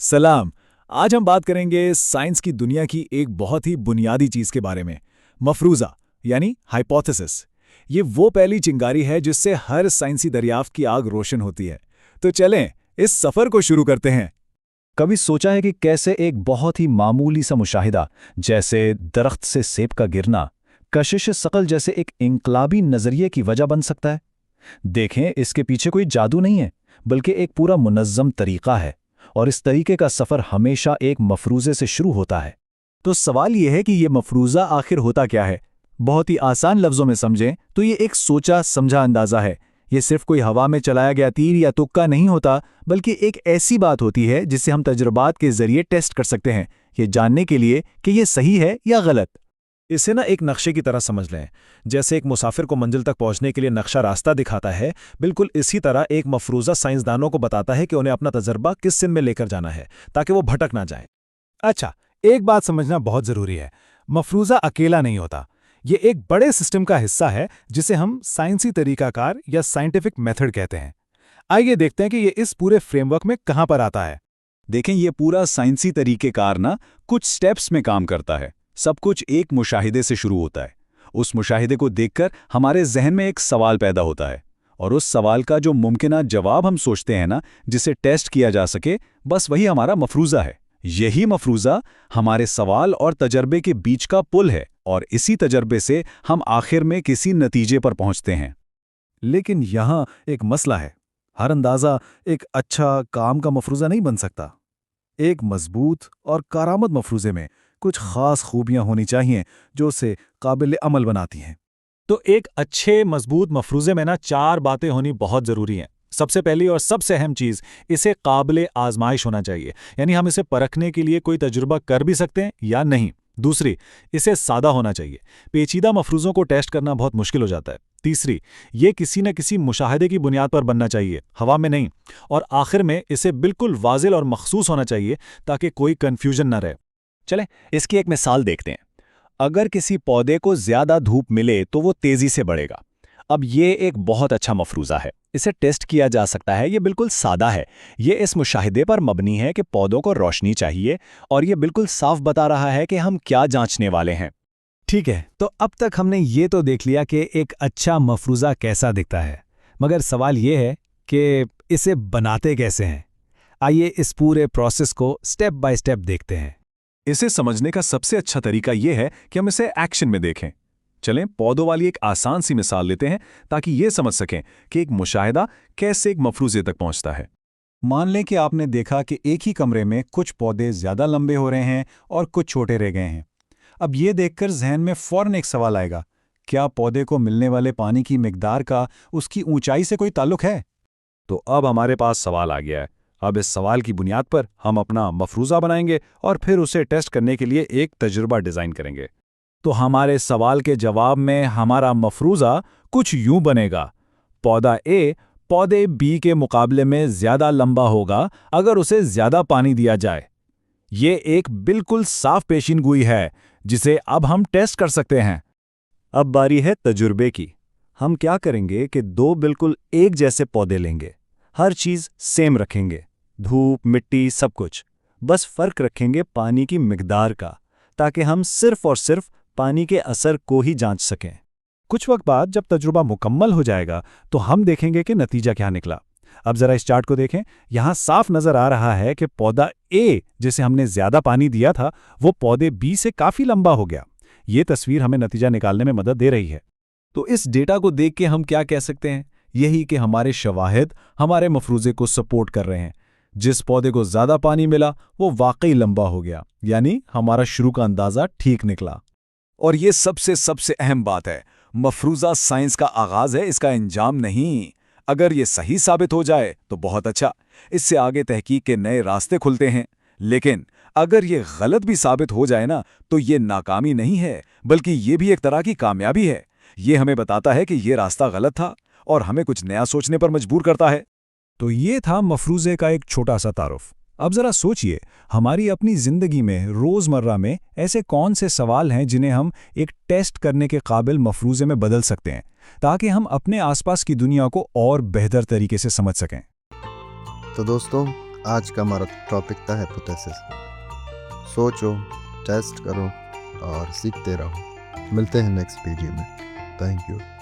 सलाम। आज हम बात करेंगे साइंस की दुनिया की एक बहुत ही बुनियादी चीज के बारे में, मफरूज़ा यानी हाइपोथेसिस। ये वो पहली चिंगारी है जिससे हर साइंसी दरियाफ्त की आग रोशन होती है। तो चलें इस सफर को शुरू करते हैं। कभी सोचा है कि कैसे एक बहुत ही मामूली सा मुशाहिदा, जैसे दरख्त से सेब का गिरना, कशिश शकल जैसे एक इनकलाबी नजरिए की वजह बन सकता है? देखें, इसके पीछे कोई जादू नहीं है, बल्कि एक पूरा मुनज़्ज़म तरीका है, और इस तरीके का सफ़र हमेशा एक मफरूज़े से शुरू होता है। तो सवाल ये है कि ये मफरूज़ा आखिर होता क्या है। बहुत ही आसान लफ्ज़ों में समझें तो ये एक सोचा समझा अंदाज़ा है। ये सिर्फ कोई हवा में चलाया गया तीर या तुक्का नहीं होता, बल्कि एक ऐसी बात होती है जिसे हम तजुर्बात के जरिए टेस्ट कर सकते हैं, ये जानने के लिए कि ये सही है या गलत। इसे ना एक नक्शे की तरह समझ लें। जैसे एक मुसाफिर को मंजिल तक पहुंचने के लिए नक्शा रास्ता दिखाता है, बिल्कुल इसी तरह एक मफरूज़ा साइंसदानों को बताता है कि उन्हें अपना तजर्बा किस सिम में लेकर जाना है, ताकि वो भटक ना जाए। अच्छा, एक बात समझना बहुत जरूरी है। मफरूज़ा अकेला नहीं होता। ये एक बड़े सिस्टम का हिस्सा है जिसे हम साइंसी तरीकाकार या साइंटिफिक मेथड कहते हैं। आइए देखते हैं कि ये इस पूरे फ्रेमवर्क में कहां पर आता है। देखें, ये पूरा साइंसी तरीक़ेकार ना कुछ स्टेप्स में काम करता है। सब कुछ एक मुशाहिदे से शुरू होता है। उस मुशाहिदे को देखकर हमारे जहन में एक सवाल पैदा होता है, और उस सवाल का जो मुमकिना जवाब हम सोचते हैं ना, जिसे टेस्ट किया जा सके, बस वही हमारा मफरूज़ा है। यही मफरूज़ा हमारे सवाल और तजर्बे के बीच का पुल है, और इसी तजर्बे से हम आखिर में किसी नतीजे पर पहुंचते हैं। लेकिन यहाँ एक मसला है। हर अंदाज़ा एक अच्छा काम का मफरूज़ा नहीं बन सकता। एक मजबूत और कारआमद मफरूज़े में कुछ ख़ास खूबियाँ होनी चाहिए जो उसे काबिल अमल बनाती हैं। तो एक अच्छे मजबूत मफरूज़े में ना 4 बातें होनी बहुत ज़रूरी हैं। सबसे पहली और सबसे अहम चीज़, इसे काबिल आजमाइश होना चाहिए, यानी हम इसे परखने के लिए कोई तजुर्बा कर भी सकते हैं या नहीं। दूसरी, इसे सादा होना चाहिए। पेचीदा मफरूज़ों को टेस्ट करना बहुत मुश्किल हो जाता है। तीसरी, ये किसी न किसी मुशाहिदे की बुनियाद पर बनना चाहिए, हवा में नहीं। और आखिर में इसे बिल्कुल वाज़िल और मखसूस होना चाहिए, ताकि कोई कन्फ्यूजन न रहे। चलें, इसकी एक मिसाल देखते हैं। अगर किसी पौधे को ज़्यादा धूप मिले तो वो तेज़ी से बढ़ेगा। अब ये एक बहुत अच्छा मफरूज़ा है, इसे टेस्ट किया जा सकता है। ये बिल्कुल सादा है। ये इस मुशाहिदे पर मबनी है कि पौधों को रोशनी चाहिए, और ये बिल्कुल साफ बता रहा है कि हम क्या जांचने वाले हैं। ठीक है, तो अब तक हमने ये तो देख लिया कि एक अच्छा मफरूज़ा कैसा दिखता है, मगर सवाल ये है कि इसे बनाते कैसे हैं। आइए इस पूरे प्रोसेस को स्टेप बाय स्टेप देखते हैं। इसे समझने का सबसे अच्छा तरीका यह है कि हम इसे एक्शन में देखें। चलें, पौधों वाली एक आसान सी मिसाल लेते हैं ताकि ये समझ सकें कि एक मुशाहिदा कैसे एक मफरूज़े तक पहुंचता है। मान लें कि आपने देखा कि एक ही कमरे में कुछ पौधे ज़्यादा लंबे हो रहे हैं और कुछ छोटे रह गए हैं। अब ये देखकर जहन में फ़ौरन एक सवाल आएगा, क्या पौधे को मिलने वाले पानी की मिकदार का उसकी ऊंचाई से कोई ताल्लुक है? तो अब हमारे पास सवाल आ गया है। अब इस सवाल की बुनियाद पर हम अपना मफरूज़ा बनाएंगे और फिर उसे टेस्ट करने के लिए एक तजुर्बा डिज़ाइन करेंगे। तो हमारे सवाल के जवाब में हमारा मफरूज़ा कुछ यूं बनेगा। पौधा ए पौधे बी के मुकाबले में ज़्यादा लंबा होगा अगर उसे ज़्यादा पानी दिया जाए। ये एक बिल्कुल साफ पेशिनगोई है जिसे अब हम टेस्ट कर सकते हैं। अब बारी है तजुर्बे की। हम क्या करेंगे कि 2 बिल्कुल एक जैसे पौधे लेंगे। हर चीज़ सेम रखेंगे, धूप, मिट्टी, सब कुछ। बस फ़र्क रखेंगे पानी की मिकदार का, ताकि हम सिर्फ और सिर्फ पानी के असर को ही जांच सकें। कुछ वक्त बाद जब तजुर्बा मुकम्मल हो जाएगा तो हम देखेंगे कि नतीजा क्या निकला। अब जरा इस चार्ट को देखें। यहाँ साफ नजर आ रहा है कि पौधा ए, जिसे हमने ज्यादा पानी दिया था, वो पौधे बी से काफी लंबा हो गया। ये तस्वीर हमें नतीजा निकालने में मदद दे रही है। तो इस डेटा को देख के हम क्या कह सकते हैं? यही कि हमारे शवाहिद हमारे मफरूज़े को सपोर्ट कर रहे हैं। जिस पौधे को ज्यादा पानी मिला वो वाकई लंबा हो गया, यानी हमारा शुरू का अंदाजा ठीक निकला। और ये सबसे अहम बात है, मफरूज़ा साइंस का आगाज़ है, इसका अंजाम नहीं। अगर ये सही साबित हो जाए तो बहुत अच्छा, इससे आगे तहकीक के नए रास्ते खुलते हैं। लेकिन अगर ये गलत भी साबित हो जाए ना, तो ये नाकामी नहीं है, बल्कि ये भी एक तरह की कामयाबी है। ये हमें बताता है कि ये रास्ता गलत था और हमें कुछ नया सोचने पर मजबूर करता है। तो ये था मफरूज़े का एक छोटा सा तारुफ। अब जरा सोचिए, हमारी अपनी जिंदगी में रोजमर्रा में ऐसे कौन से सवाल हैं जिन्हें हम एक टेस्ट करने के काबिल मफरूज़े में बदल सकते हैं, ताकि हम अपने आसपास की दुनिया को और बेहतर तरीके से समझ सकें। तो दोस्तों, आज का हमारा टॉपिक था हाइपोथेसिस। सोचो, टेस्ट करो और सीखते रहो। मिलते हैं नेक्स्ट वीडियो में। Thank you.